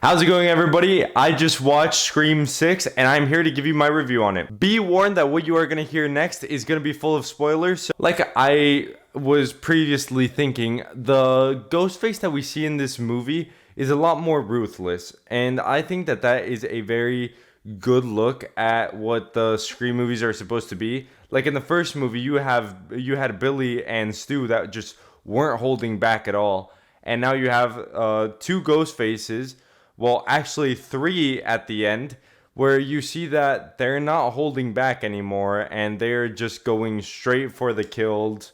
How's it going, everybody? I just watched Scream 6 and I'm here to give you my review on it. Be warned that what you are going to hear next is going to be full of spoilers. So, like I was previously thinking, the ghost face that we see in this movie is a lot more ruthless. And I think that that is a very good look at what the Scream movies are supposed to be. Like in the first movie, you had Billy and Stu that just weren't holding back at all. And now you have two ghost faces, well, actually three at the end, where you see that they're not holding back anymore and they're just going straight for the kills.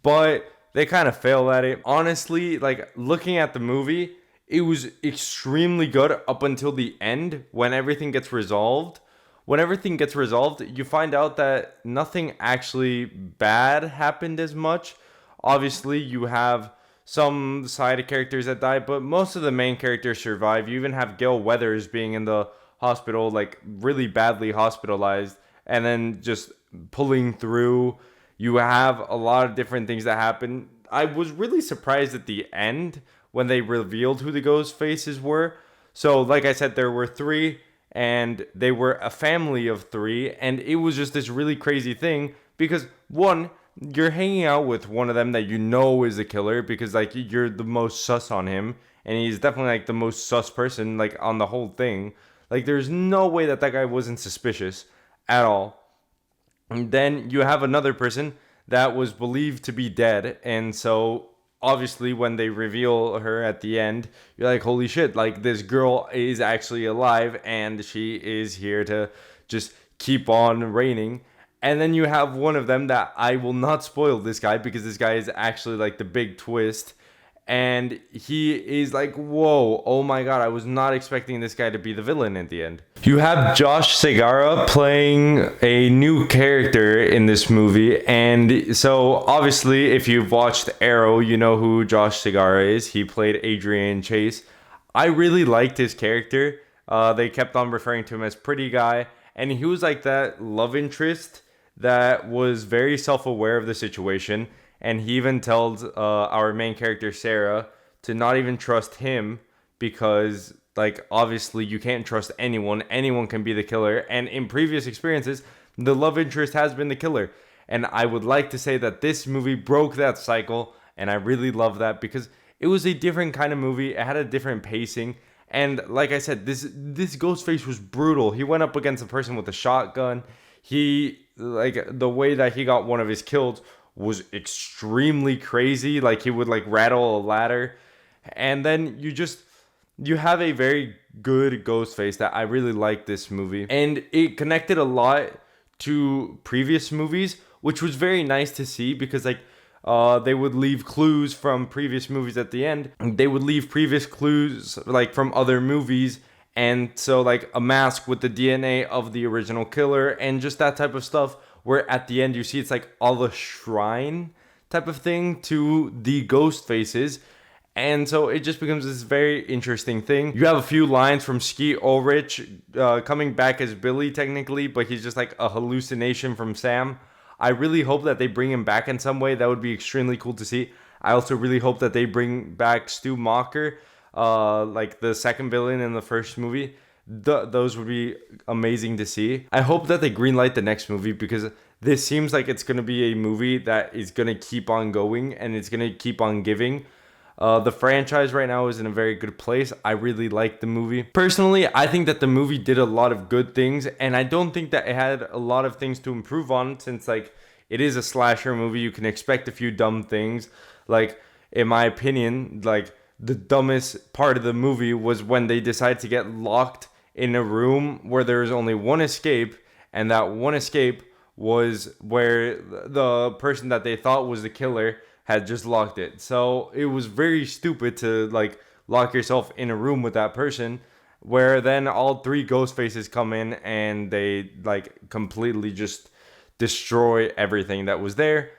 But they kind of fail at it. Honestly, like looking at the movie, it was extremely good up until the end when everything gets resolved. When everything gets resolved, you find out that nothing actually bad happened as much. Obviously, you have some side characters that die, but most of the main characters survive. You even have Gail Weathers being in the hospital, like really badly hospitalized, and then just pulling through. You have a lot of different things that happen. I was really surprised at the end when they revealed who the ghost faces were. So, like I said, there were three, and they were a family of three, and it was just this really crazy thing because one, you're hanging out with one of them that you know is a killer because like you're the most sus on him, and he's definitely like the most sus person like on the whole thing. Like there's no way that that guy wasn't suspicious at all. And then you have another person that was believed to be dead, and so obviously when they reveal her at the end, you're like, holy shit, like this girl is actually alive and she is here to just keep on reigning. And then you have one of them that I will not spoil this guy because this guy is actually like the big twist. And he is like, whoa, oh my god, I was not expecting this guy to be the villain at the end. You have Josh Segarra playing a new character in this movie. And so, obviously, if you've watched Arrow, you know who Josh Segarra is. He played Adrian Chase. I really liked his character. They kept on referring to him as Pretty Guy. And he was like that love interest that was very self-aware of the situation, and he even tells our main character Sarah to not even trust him because like obviously you can't trust anyone can be the killer, and in previous experiences the love interest has been the killer. And I would like to say that this movie broke that cycle, and I really love that because it was a different kind of movie. It had a different pacing. And like I said, this Ghostface was brutal. He went up against a person with a shotgun. He like the way that he got one of his kills was extremely crazy. Like he would like rattle a ladder, and then you have a very good Ghostface that I really like this movie, and it connected a lot to previous movies, which was very nice to see because like they would leave clues from previous movies at the end. They would leave previous clues like from other movies, and so like a mask with the DNA of the original killer and just that type of stuff, where at the end you see it's like all a shrine type of thing to the ghost faces. And so it just becomes this very interesting thing. You have a few lines from Skeet Ulrich coming back as Billy technically, but he's just like a hallucination from Sam. I really hope that they bring him back in some way. That would be extremely cool to see. I also really hope that they bring back Stu Macher, like the second villain in the first movie. Those would be amazing to see. I hope that they greenlight the next movie because this seems like it's going to be a movie that is going to keep on going and it's going to keep on giving. The franchise right now is in a very good place. I really like the movie. Personally, I think that the movie did a lot of good things, and I don't think that it had a lot of things to improve on since, like, it is a slasher movie. You can expect a few dumb things. Like, in my opinion, like, the dumbest part of the movie was when they decided to get locked in a room where there was only one escape, and that one escape was where the person that they thought was the killer had just locked it. So it was very stupid to like lock yourself in a room with that person, where then all three ghost faces come in and they like completely just destroy everything that was there.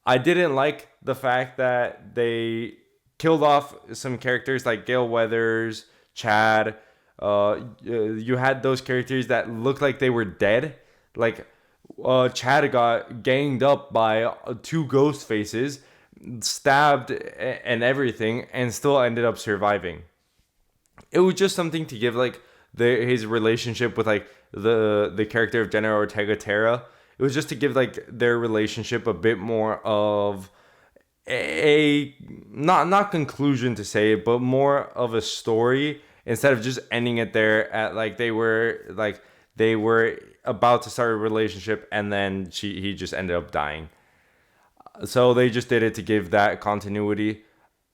I didn't like the fact that they killed off some characters like Gail Weathers, Chad. You had those characters that looked like they were dead. Like Chad got ganged up by two ghost faces, stabbed and everything, and still ended up surviving. It was just something to give like his relationship with like the character of Jenna Ortega Terra. It was just to give like their relationship a bit more of a not conclusion to say it, but more of a story instead of just ending it there at like they were about to start a relationship and then he just ended up dying. So they just did it to give that continuity.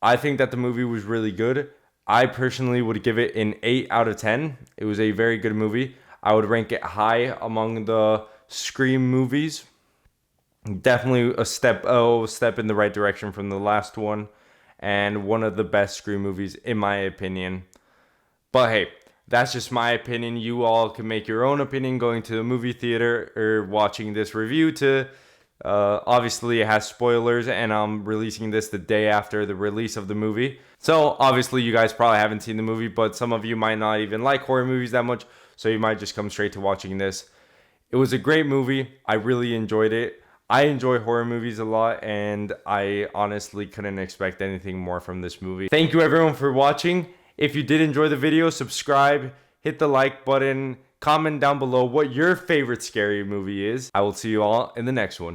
I think that the movie was really good. I personally would give it an 8 out of 10. It was a very good movie. I would rank it high among the Scream movies. Definitely a step in the right direction from the last one, and one of the best Scream movies in my opinion. But hey, that's just my opinion. You all can make your own opinion going to the movie theater or watching this review. To obviously it has spoilers, and I'm releasing this the day after the release of the movie. So obviously you guys probably haven't seen the movie, but some of you might not even like horror movies that much, so you might just come straight to watching this. It was a great movie. I really enjoyed it. I enjoy horror movies a lot, and I honestly couldn't expect anything more from this movie. Thank you everyone for watching. If you did enjoy the video, subscribe, hit the like button, comment down below what your favorite scary movie is. I will see you all in the next one.